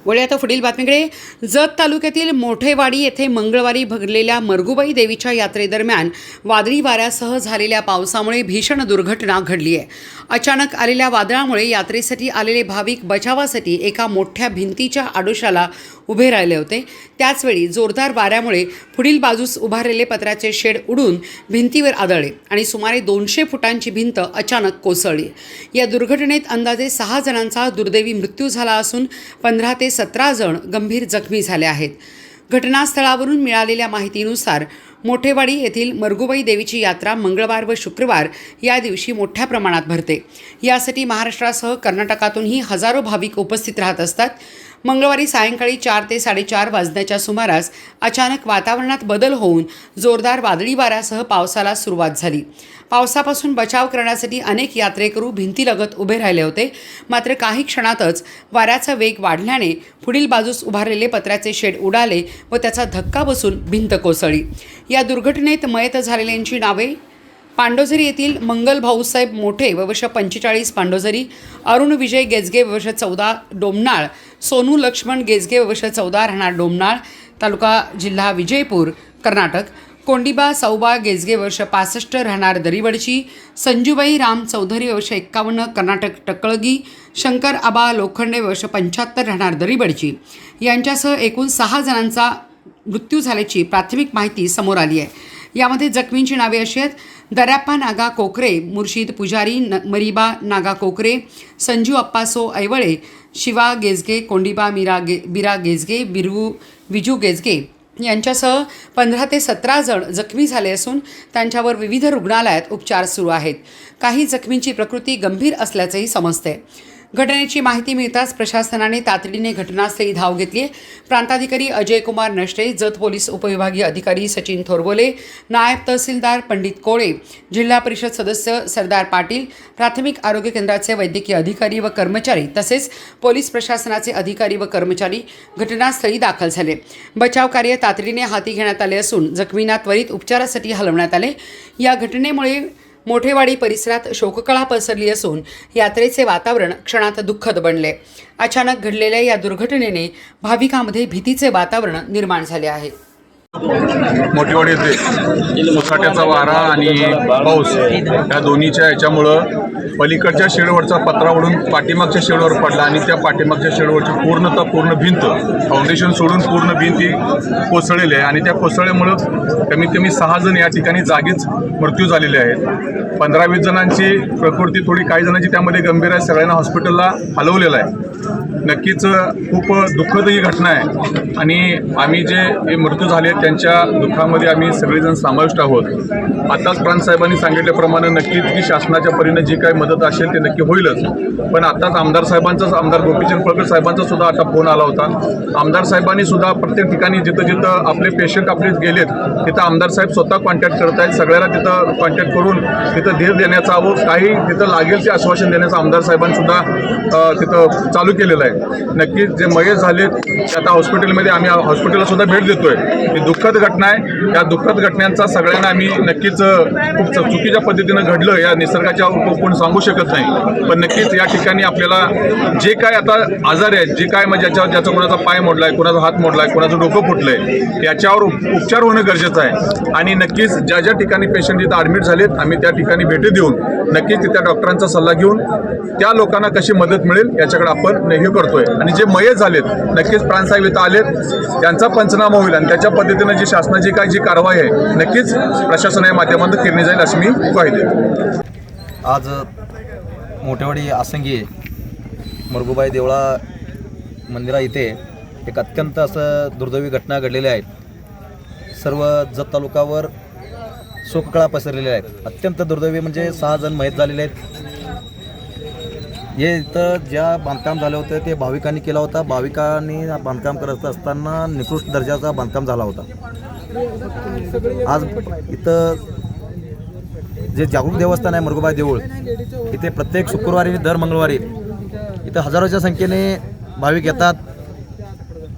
वळूया आता पुढील बातमीकडे। जत तालुक्यातील मोठेवाडी येथे मंगळवारी भरलेल्या मरगुबाई देवीच्या यात्रेदरम्यान वादळी वाऱ्यासह झालेल्या पावसामुळे भीषण दुर्घटना घडली आहे। अचानक आलेल्या वादळामुळे यात्रेसाठी आलेले भाविक बचावासाठी एका मोठ्या भिंतीच्या आडोशाला उभे राहिले होते। त्याचवेळी जोरदार वाऱ्यामुळे पुढील बाजूस उभारलेले पत्र्याचे शेड उडून भिंतीवर आदळले आणि सुमारे 200 फुटांची भिंत अचानक कोसळली। या दुर्घटनेत अंदाजे 6 जणांचा दुर्दैवी मृत्यू झाला असून 15 ते 17 जण गंभीर जखमी झाले आहेत। घटनास्थळावरून मिळालेल्या माहितीनुसार मोठेवाडी येथील मरगुबाई देवीची यात्रा मंगळवार व शुक्रवार या दिवशी मोठ्या प्रमाणात भरते। यासाठी महाराष्ट्रासह कर्नाटकातूनही हजारो भाविक उपस्थित राहत असतात। मंगळवारी सायंकाळी 4 ते 4:30 वाजण्याच्या सुमारास अचानक वातावरणात बदल होऊन जोरदार वादळी वाऱ्यासह पावसाला सुरुवात झाली। पावसापासून बचाव करण्यासाठी अनेक यात्रेकरू भिंतीलगत उभे राहिले होते। मात्र काही क्षणातच वाऱ्याचा वेग वाढल्याने पुढील बाजूस उभारलेले पत्र्याचे शेड उडाले व त्याचा धक्का बसून भिंत कोसळली। या दुर्घटनेत मयत झालेल्यांची नावे पांडोझरी येथील मंगल भाऊसाहेब मोठे वर्ष 45 पांडोझरी, अरुण विजय गेजगे वर्ष 14 डोमनाळ, सोनू लक्ष्मण गेजगे वर्ष 14 राहणार डोमनाळ तालुका जिल्हा विजयपूर कर्नाटक, कोंडिबा सौबा गेजगे वर्ष 65 राहणार दरीवडची, संजूबाई राम चौधरी वर्ष 51 कर्नाटक टकळगी, शंकर आबा लोखंडे वर्ष 75 राहणार दरीवडची यांच्यासह एकूण 6 जणांचा मृत्यू झाल्याची प्राथमिक माहिती समोर आली आहे। यामध्ये जखमींची नावे अशी आहेत: दर्याप्पा नागा कोकरे, मुर्शिद पुजारी, मरीबा नागा कोकरे, संजू अप्पासो ऐवळे, शिवा गेजगे, कोंडिबा बिरा गेजगे, विजू गेजगे यांच्यासह 15 ते 17 जण जखमी झाले असून त्यांच्यावर विविध रुग्णालयात उपचार सुरू आहेत। काही जखमींची प्रकृती गंभीर असल्याचंही समजते। घटनेची माहिती मिळताच प्रशासनाने तातडीने घटनास्थळी धाव घेतली। प्रांताधिकारी अजय कुमार नष्टे, जत पोलीस उपविभागीय अधिकारी सचिन थोरबोले, नायब तहसीलदार पंडित कोळे, जिल्हा परिषद सदस्य सरदार पाटील, प्राथमिक आरोग्य केंद्राचे वैद्यकीय अधिकारी व कर्मचारी तसेच पोलीस प्रशासनाचे अधिकारी व कर्मचारी घटनास्थळी दाखल झाले। बचाव कार्य तातडीने हाती घेण्यात आले असून जखमींना त्वरित उपचारासाठी हलवण्यात आले। या घटनेमुळे मोठेवाडी परिसरात शोककळा पसरली असून यात्रेचे वातावरण क्षणात दुःखद बनले। अचानक घडलेल्या या दुर्घटनेने भाविकांमध्ये भीतीचे वातावरण निर्माण झाले आहे। मोठेवाडी येथे मुसळधाराचा वारा आणि पाऊस या दोन्हीच्या याच्यामुळं पलीकडच्या शेडवरचा पत्रा उडून पाठीमागच्या शेडवर पडला आणि त्या पाठीमागच्या शेडवरची पूर्ण भिंत फाउंडेशन सोडून पूर्ण भिंती कोसळलेली आहे आणि त्या कोसळल्यामुळं कमीत कमी 6 जण या ठिकाणी जागीच मृत्यू झालेले आहेत। 15-20 जणांची प्रकृती थोडी, काही जणांची त्यामध्ये गंभीर आहे। सगळ्यांना हॉस्पिटलला हलवलेलं आहे। नक्कीच खूप दुःखद ही घटना आहे आणि आम्ही जे मृत्यू झाले त्यांच्या दुःखामध्ये आम्ही सगळेजण समाविष्ट आहोत। आताच प्रांतसाहेबांनी सांगितल्याप्रमाणे नक्कीच की शासनाच्या परीने जी काही मदत असेल ते नक्की होईलच। पण आताच आमदार गोपीचंद पळकर साहेबांचा सुद्धा आता फोन आला होता। आमदार साहेबांनी सुद्धा प्रत्येक ठिकाणी जिथं आपले पेशंट आपले गेलेत तिथं आमदार साहेब स्वतः कॉन्टॅक्ट करत आहेत। सगळ्याला तिथं कॉन्टॅक्ट करून तिथं धीर देण्याचा व काही तिथं लागेल ते आश्वासन देण्याचं आमदार साहेबांनी सुद्धा तिथं चालू केलेलं आहे। नक्कीच जे मयत झालेत आता हॉस्पिटलमध्ये आम्ही हॉस्पिटलला सुद्धा भेट देतोय। ही दुःखद घटना आहे। या दुःखद घटनांचा सगळ्यांना आम्ही नक्कीच खूप चुकीच्या पद्धतीनं घडलं या निसर्गाच्या कोण सांगू शकत नाही। पण नक्कीच या ठिकाणी आपल्याला जे काय आता आजार आहेत, जे काय म्हणजे ज्याचा कोणाचा पाय मोडलाय, कोणाचा हात मोडलाय, कोणाचं डोकं फुटलंय, याच्यावर उपचार होणं गरजेचं आहे। आणि नक्कीच ज्या ठिकाणी पेशंट तिथं ॲडमिट झालेत आम्ही त्या ठिकाणी भेटी देऊन नक्कीच त्या डॉक्टरांचा सल्ला घेऊन त्या लोकांना कशी मदत मिळेल याच्याकडे आपण हे करतोय। आणि जे मयत झालेत नक्कीच प्राणसाहेब इथं आलेत, त्यांचा पंचनामा होईल आणि त्याच्या पद्धतीनं जी शासनाची काय जी कारवाई आहे नक्कीच प्रशासनाच्या माध्यमातून केली जाईल अशी मी ग्वाही देतो। आज मोठेवाडी आसंगी मरगुबाई देवळा मंदिरा इथे एक अत्यंत असं दुर्दैवी घटना घडलेल्या आहेत। सर्व जत तालुक्यावर शोककळा पसरलेल्या आहेत। अत्यंत दुर्दैवी म्हणजे 6 जण मयत झालेले आहेत। हे इथं ज्या बांधकाम झालं होतं ते भाविकांनी केला होता। भाविकांनी बांधकाम करत असताना निकृष्ट दर्जाचा बांधकाम झाला होता। आज इथं जे जागरूक देवस्थान आहे मरगुबाई देऊळ, इथे प्रत्येक शुक्रवारी दर मंगळवारी इथं हजारोच्या संख्येने भाविक येतात।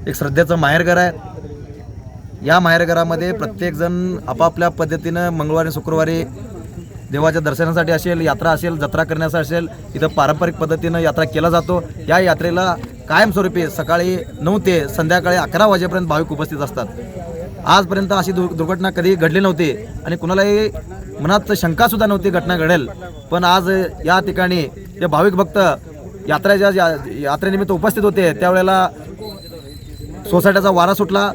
एक श्रद्धेचं माहेरघर आहे। या माहेरघरामध्ये प्रत्येकजण आपापल्या पद्धतीनं मंगळवारी शुक्रवारी देवाच्या दर्शनासाठी असेल, यात्रा असेल, जत्रा करण्यासाठी असेल, इथं पारंपरिक पद्धतीनं यात्रा केला जातो। या यात्रेला कायमस्वरूपी सकाळी 9 ते संध्याकाळी 11 वाजेपर्यंत भाविक उपस्थित असतात. आजपर्यंत अशी दुर्घटना कधी घडली नव्हती आणि कुणालाही मनात शंकासुद्धा नव्हती घटना घडेल. पण आज या ठिकाणी जे भाविक भक्त यात्रेनिमित्त उपस्थित होते त्यावेळेला सोसायट्याचा वारा सुटला,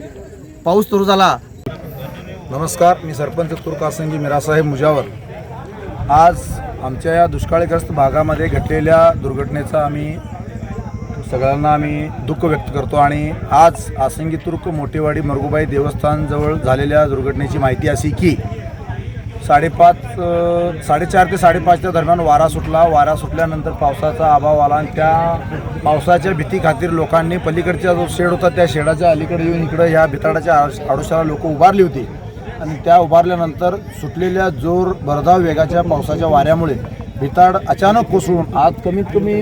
पाऊस सुरू झाला. नमस्कार, मी सरपंच तुर्कासंगी मिरासाहेब मुजावर. आज आमच्या या दुष्काळीग्रस्त भागामध्ये घडलेल्या दुर्घटनेचा सगळ्यांना आम्ही दुःख व्यक्त करतो आणि आज आसंगी तुर्क मोठेवाडी मरगुबाई देवस्थानजवळ झालेल्या दुर्घटनेची माहिती अशी की 4:30 ते 5:30च्या दरम्यान वारा सुटला. वारा सुटल्यानंतर पावसाचा अभाव आला आणि त्या पावसाच्या भीती खातीर लोकांनी पलीकडचा जो शेड होता त्या शेडाच्या अलीकडे येऊन इकडं ह्या भिताडाच्या आडोशाला लोक उभारली होती आणि त्या उभारल्यानंतर सुटलेल्या जोर भरधाव वेगाच्या पावसाच्या वाऱ्यामुळे भिताड अचानक कोसळून आज कमीत कमी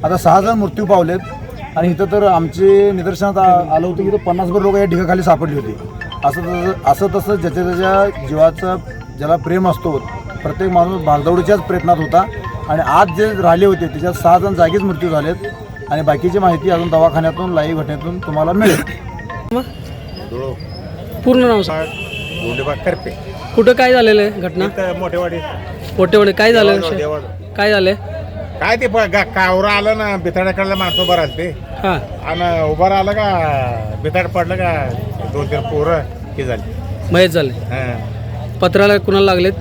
आता 6 जण मृत्यू पावलेत आणि इथं तर आमचे निदर्शनात आलं होतं की इथं 50भर लोक या ढिगाखाली सापडली होती. असं तसं ज्याच्या त्याच्या जीवाचं ज्याला प्रेम असतो प्रत्येक माणूस भागदौडीच्याच प्रयत्नात होता आणि आज जे राहिले होते त्याच्यात 6 जण जागीच मृत्यू झालेत आणि बाकीची माहिती अजून दवाखान्यातून लाईव्ह घटनेतून तुम्हाला मिळेल. पूर्ण नाव सांग. करपे कुठं काय झालेलं आहे घटना? मोठेवाडी काय झालं? काय झालंय? काय ते कावर आलं ना बिथाड्याकडलं माणसं उभं राहिलं ते हां आणि उभं राहिलं का बिथाड पडलं का 2-3 पोरं हे झाली. मयत झाले. पत्राला कुणाला लागलेत?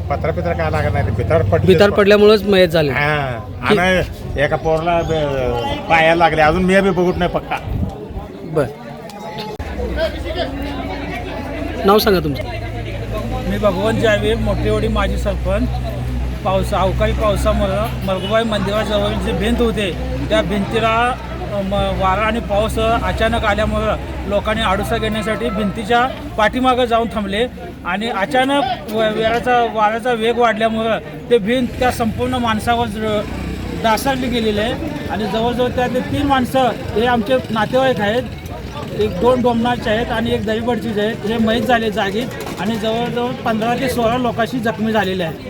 पत्रा काय लागत नाही, ते बितार पडल्यामुळेच मयत झाले. आणि एका पोरला पायाला लागले. अजून मी बी बघत नाही पक्का. बर, नाव सांगा तुमचं. मी भगवंत जावे, मोठेवाडी माजी सरपंच. अवकाळी पावसामुळं मरगुबाई मंदिराजवळ जे भिंत होते त्या भिंतीला वारा आणि पाऊस अचानक आल्यामुळं लोकांनी आडुसा घेण्यासाठी भिंतीच्या पाठीमागं जाऊन थांबले आणि अचानक वाऱ्याचा वेग वाढल्यामुळं ते भिंत त्या संपूर्ण माणसावर ढासळली गेलेली आहे आणि जवळजवळ त्यातले 3 माणसं हे आमचे नातेवाईक आहेत. 2 डोमनाचे आहेत आणि 1 दहीबडचीचे आहेत. हे मयत झाले जागीच आणि जवळजवळ 15 ते 16 लोकांशी जखमी झालेले आहेत.